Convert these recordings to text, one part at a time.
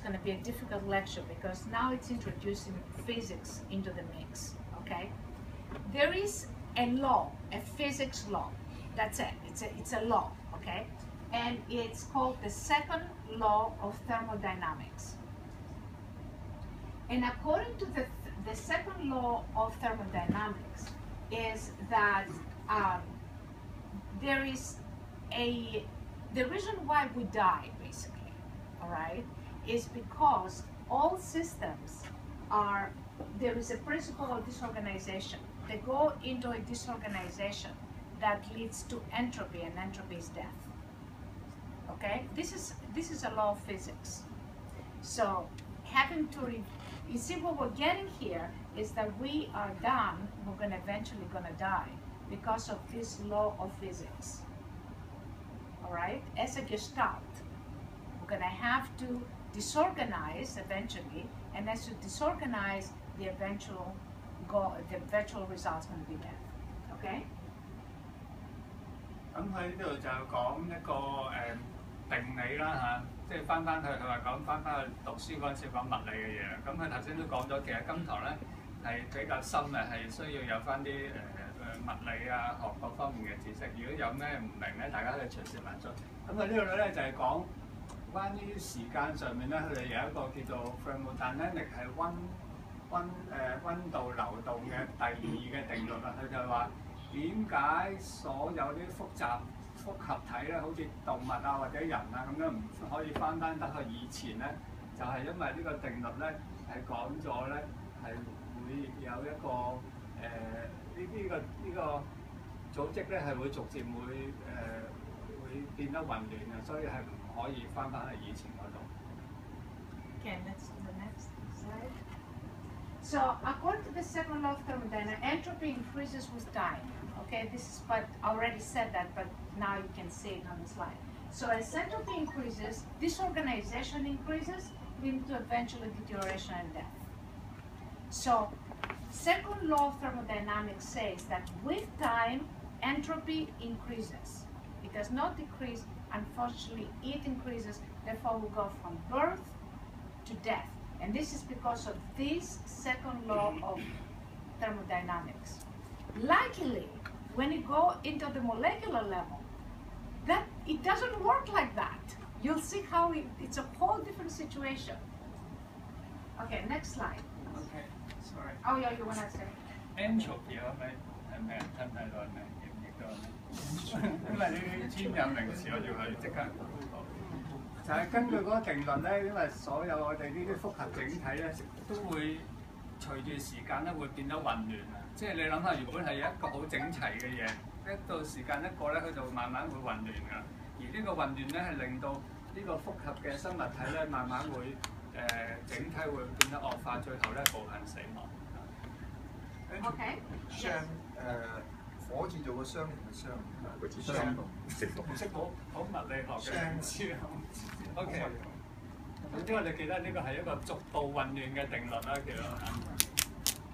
going to be a difficult lecture because now it's introducing physics into the mix, okay? There is a law, a physics law. That's it. It's a law, okay? And it's called the second law of thermodynamics. And according to the second law of thermodynamics is that the reason why we die, basically, all right, is because all systems there is a principle of disorganization. They go into a disorganization that leads to entropy, and entropy is death. Okay, this is a law of physics. So you see what we're getting here is that we are done. We're eventually gonna die because of this law of physics. All right, as a gestalt, we're gonna have to disorganize eventually, and as you disorganize, the eventual result is going to be death. Okay? 咁佢呢度就講一個定理啦嚇，即係翻去佢話講翻去讀書嗰陣時講物理嘅嘢啦。咁佢頭先都講咗，其實今堂咧係比較深嘅，係需要有翻啲物理啊學各方面嘅知識。如果有咩唔明咧，大家可以隨時問出。咁佢呢度咧就係講關於時間上面咧，佢哋有一個叫做 thermodynamic 係溫度流動嘅第二嘅定律啊。佢就話點解所有啲複合體咧，好似動物啊或者人啊咁樣唔可以翻得去以前咧？就係因為呢個定律咧係講咗咧係會有一個呢個組織咧係會逐漸會變得混亂嘅，所以係唔可以翻去以前嗰度。Okay, let's do the next slide. So, according to the second law of thermodynamics, entropy increases with time. Okay, this is but I already said that, but now you can see it on the slide. So, as entropy increases, disorganization increases, leading to eventually deterioration and death. So, second law of thermodynamics says that with time, entropy increases. It does not decrease, unfortunately, it increases, therefore we go from birth to death. And this is because of this second law of thermodynamics. Luckily, when you go into the molecular level, that it doesn't work like that. You'll see how it's a whole different situation. Okay, next slide. Okay, sorry. Oh yeah, you wanna say? Entropy 係咪聽唔睇到係咪譯唔譯到咧？因為呢啲專有名詞我要去即刻 Google。就係根據嗰個定律咧，因為所有我哋呢啲複合整體咧，都會隨住時間咧會變得混亂啊！即係你諗下，原本係一個好整齊嘅嘢，一到時間一過咧，佢就慢慢會混亂㗎。而呢個混亂咧係令到呢個複合嘅生物體咧慢慢會整體會變得惡化，最後咧步行死亡。OK。雙火字做個相連嘅相，個字相同，唔識讀。唔識讀，好物理學嘅知 OK。咁因為你記得呢個係一個逐步混亂嘅定律啦，其實。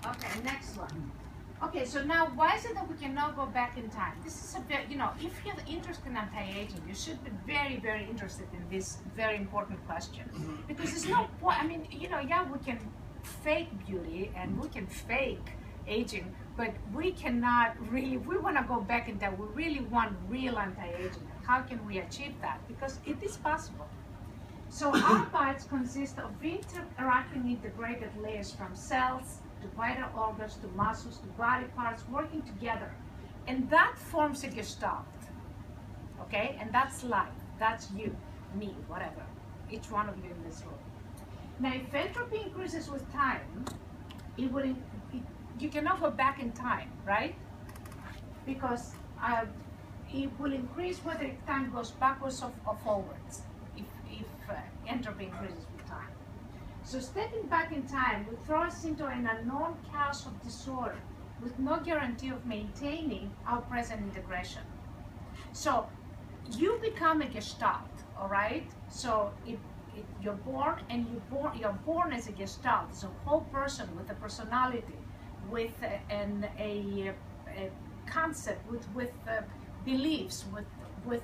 Okay, next one. Okay, so now why is it that we cannot go back in time? This is a very, if you're interested in anti-aging, you should be very, very interested in this very important question. Because there's no point, I mean, yeah, we can fake beauty and we can fake aging, but we cannot really, we want to go back in time. We really want real anti-aging. How can we achieve that? Because it is possible. So our bodies consist of interacting integrated layers from cells to vital organs to muscles to body parts working together. And that forms a gestalt. Okay? And that's life. That's you, me, whatever. Each one of you in this room. Now, if entropy increases with time, you cannot go back in time, right? Because it will increase whether time goes backwards or forwards if entropy increases with time. So stepping back in time will throw us into an unknown chaos of disorder with no guarantee of maintaining our present integration. So you become a gestalt, all right? So you're born and you're born as a gestalt, as a whole person with a personality, with a concept, with beliefs, with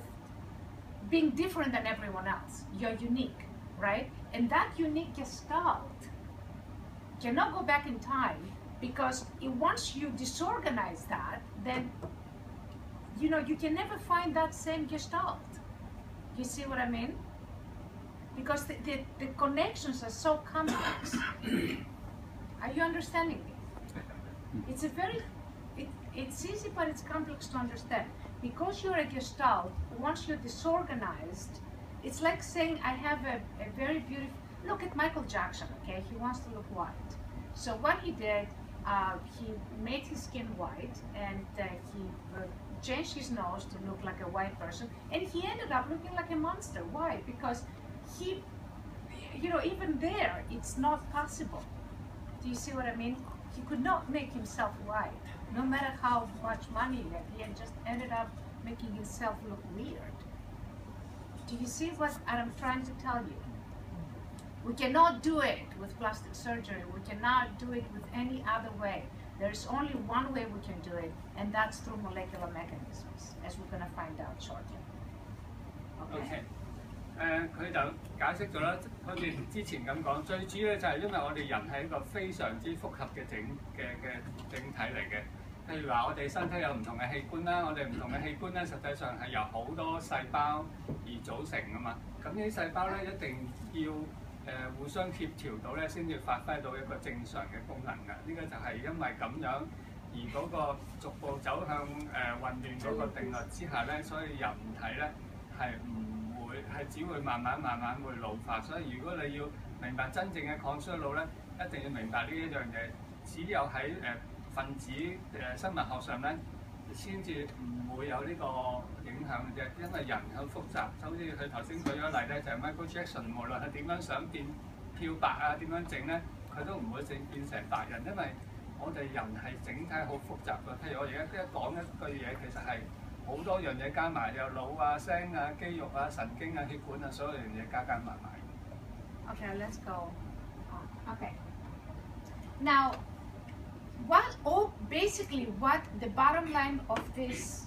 being different than everyone else. You're unique, right? And that unique gestalt cannot go back in time, because once you disorganize that, then you know you can never find that same gestalt. You see what I mean? Because the connections are so complex. Are you understanding me? It's a very, it's easy, but it's complex to understand. Because you're a gestalt, once you're disorganized, it's like saying I have a very beautiful, look at Michael Jackson, okay? He wants to look white. So what he did, he made his skin white, and he changed his nose to look like a white person, and he ended up looking like a monster. Why? Because he, you know, even there, it's not possible. Do you see what I mean? He could not make himself white, no matter how much money he had. He had just ended up making himself look weird. Do you see what I'm trying to tell you? We cannot do it with plastic surgery. We cannot do it with any other way. There's only one way we can do it, and that's through molecular mechanisms, as we're going to find out shortly. Okay. 佢就解釋咗啦，好似之前咁講，最主要就係因為我哋人係一個非常之複合嘅整體嚟嘅。譬如話，我哋身體有唔同嘅器官啦，我哋唔同嘅器官咧，實際上係由好多細胞而組成㗎嘛。咁呢啲細胞咧，一定要互相協調到咧，先至發揮到一個正常嘅功能㗎。呢個就係因為咁樣，而嗰個逐步走向混亂嗰個定律之下咧，所以人體咧係唔會係只會慢慢會老化。所以如果你要明白真正嘅抗衰老咧，一定要明白呢一樣嘢。只有喺分子生物學上咧，先至唔會有呢個影響嘅啫。因為人好複雜，就好似佢頭先舉咗例咧，就係 Michael Jackson， 無論係點樣想變漂白啊，點樣整咧，佢都唔會變成白人，因為我哋人係整體好複雜嘅。譬如我而家一講一句嘢，其實係好多樣嘢加埋，有腦啊、聲啊、肌肉啊、神經啊、血管啊，所有樣嘢加埋。Okay, let's go. Okay. Now, basically what the bottom line of this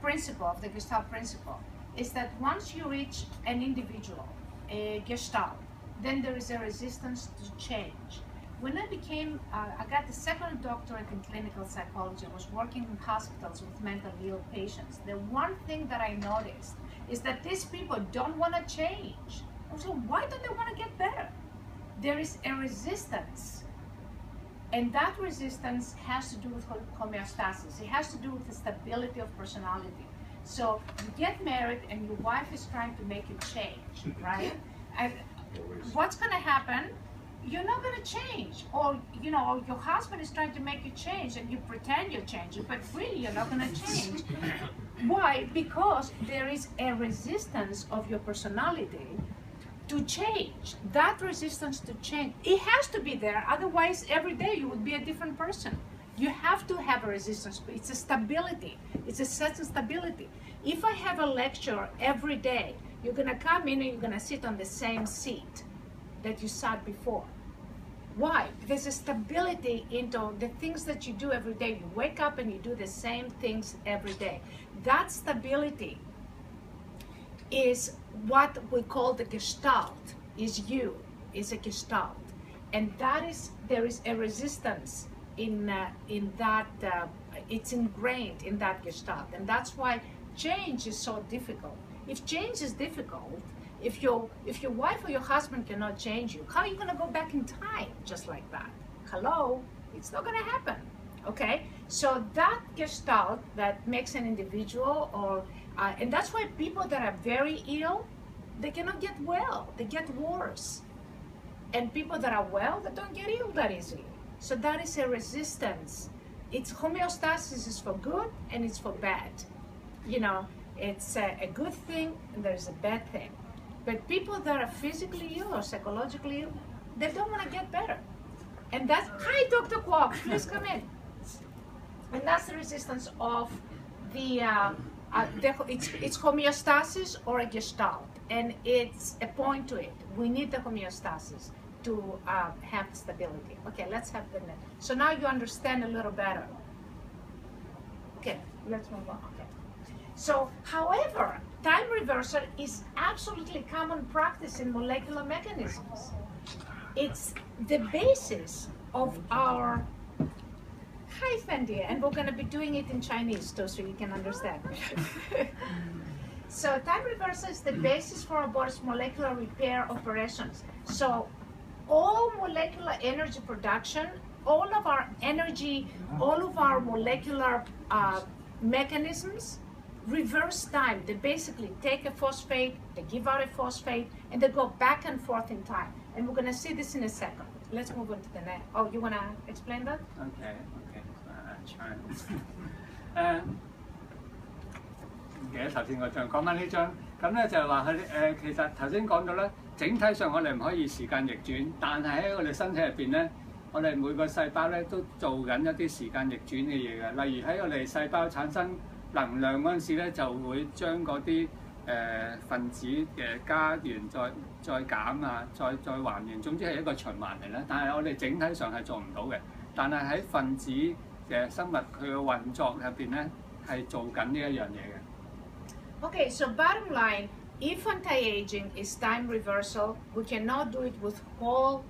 principle, of the Gestalt principle, is that once you reach an individual, a Gestalt, then there is a resistance to change. When I got the second doctorate in clinical psychology, I was working in hospitals with mentally ill patients. The one thing that I noticed is that these people don't want to change. So why don't they want to get better? There is a resistance. And that resistance has to do with homeostasis. It has to do with the stability of personality. So you get married and your wife is trying to make you change, right? And what's going to happen? You're not going to change. Or, you know, your husband is trying to make you change and you pretend you're changing, but really you're not going to change. Why? Because there is a resistance of your personality to change. That resistance to change, it has to be there, otherwise every day you would be a different person. You have to have a resistance. It's a stability. It's a sense of stability. If I have a lecture every day, you're going to come in and you're going to sit on the same seat that you sat before. Why? There's a stability into the things that you do every day. You wake up and you do the same things every day. That stability is what we call the Gestalt, is a Gestalt. And that is, there is a resistance in that, it's ingrained in that Gestalt. And that's why change is so difficult. If change is difficult, if your wife or your husband cannot change you, how are you going to go back in time just like that? Hello? It's not going to happen. Okay? So that Gestalt that makes an individual, or and that's why people that are very ill, they cannot get well. They get worse. And people that are well, they don't get ill that easily. So that is a resistance. It's homeostasis is for good and it's for bad. You know, it's a good thing and there's a bad thing. But people that are physically ill or psychologically ill, they don't want to get better. And that's, hi Dr. Kwok, please come in. And that's the resistance of the it's homeostasis or a Gestalt. And it's a point to it. We need the homeostasis to have stability. Okay, let's have the next. So now you understand a little better. Okay, let's move on. Okay. So, however, time reversal is absolutely common practice in molecular mechanisms. It's the basis of our hi Fendi, and we're going to be doing it in Chinese too, so you can understand. So time reversal is the basis for our body's molecular repair operations. So all molecular energy production, all of our energy, all of our molecular mechanisms reverse time. They basically take a phosphate, they give out a phosphate, and they go back and forth in time. And we're going to see this in a second. Let's move on to the next. Oh, you want to explain that? Okay. Try. 唔記得頭先我仲講翻呢張，咁咧就係話佢其實頭先講到咧，整體上我哋唔可以時間逆轉，但係喺我哋身體入邊咧，我哋每個細胞咧都做緊一啲時間逆轉嘅嘢嘅。例如喺我哋細胞產生能量嗰陣時咧，就會將嗰啲分子嘅加完再減啊，再還原，總之係一個循環嚟啦。但係我哋整體上係做唔到嘅。但係喺分子嘅生物佢嘅運作入邊咧，係做緊呢一樣嘢嘅。Okay, so bottom line, if anti-aging is time reversal, we cannot do it with whole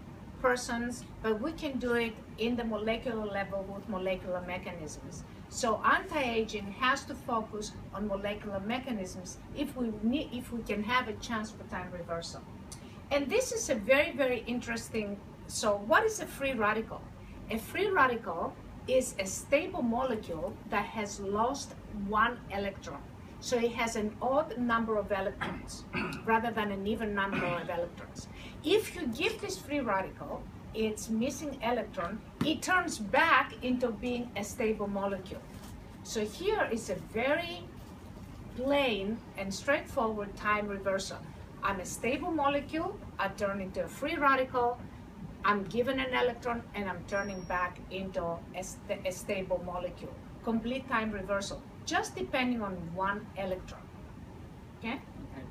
persons, but we can do it in the molecular level with molecular mechanisms. So anti-aging has to focus on molecular mechanisms if we can have a chance for time reversal. And this is a very, very interesting. So what is a free radical? A free radical is a stable molecule that has lost one electron. So it has an odd number of electrons rather than an even number of electrons. If you give this free radical its missing electron, it turns back into being a stable molecule. So here is a very plain and straightforward time reversal. I'm a stable molecule, I turn into a free radical, I'm given an electron, and I'm turning back into a stable molecule. Complete time reversal, just depending on one electron. Okay? Okay.